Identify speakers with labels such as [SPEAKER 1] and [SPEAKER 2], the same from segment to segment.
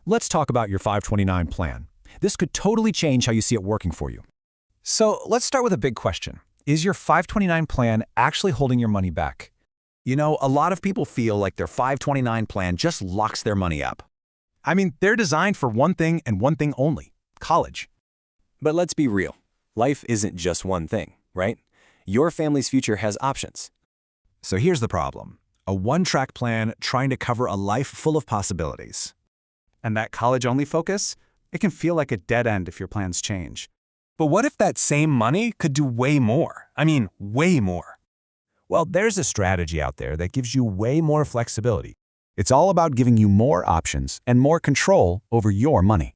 [SPEAKER 1] Let's talk about your 529 plan. This could totally change how you see it working for you.
[SPEAKER 2] So let's start with a big question. Is your 529 plan actually holding your money back?
[SPEAKER 3] You know, a lot of people feel like their 529 plan just locks their money up.
[SPEAKER 2] I mean, they're designed for one thing and one thing only: college.
[SPEAKER 4] But let's be real. Life isn't just one thing, right? Your family's future has options.
[SPEAKER 3] So here's the problem. A one-track plan trying to cover a life full of possibilities.
[SPEAKER 2] And that college-only focus? It can feel like a dead end if your plans change. But what if that same money could do way more? I mean, way more.
[SPEAKER 1] Well, there's a strategy out there that gives you way more flexibility. It's all about giving you more options and more control over your money.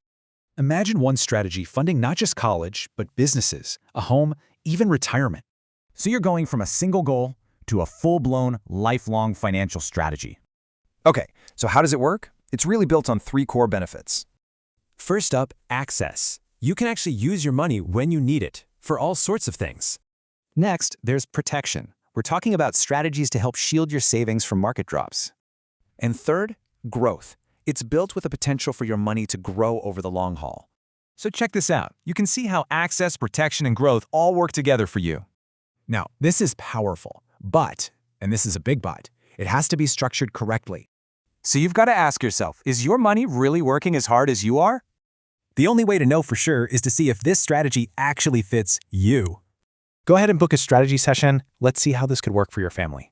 [SPEAKER 2] Imagine one strategy funding not just college, but businesses, a home, even retirement.
[SPEAKER 1] So you're going from a single goal to a full-blown, lifelong financial strategy.
[SPEAKER 5] Okay, so how does it work? It's really built on 3 core benefits.
[SPEAKER 6] First up, access. You can actually use your money when you need it, for all sorts of things.
[SPEAKER 7] Next, there's protection. We're talking about strategies to help shield your savings from market drops.
[SPEAKER 5] And third, growth. It's built with the potential for your money to grow over the long haul.
[SPEAKER 8] So check this out. You can see how access, protection, and growth all work together for you.
[SPEAKER 1] Now, this is powerful, but, and this is a big but, it has to be structured correctly.
[SPEAKER 8] So you've got to ask yourself, is your money really working as hard as you are?
[SPEAKER 6] The only way to know for sure is to see if this strategy actually fits you. Go ahead and book a strategy session. Let's see how this could work for your family.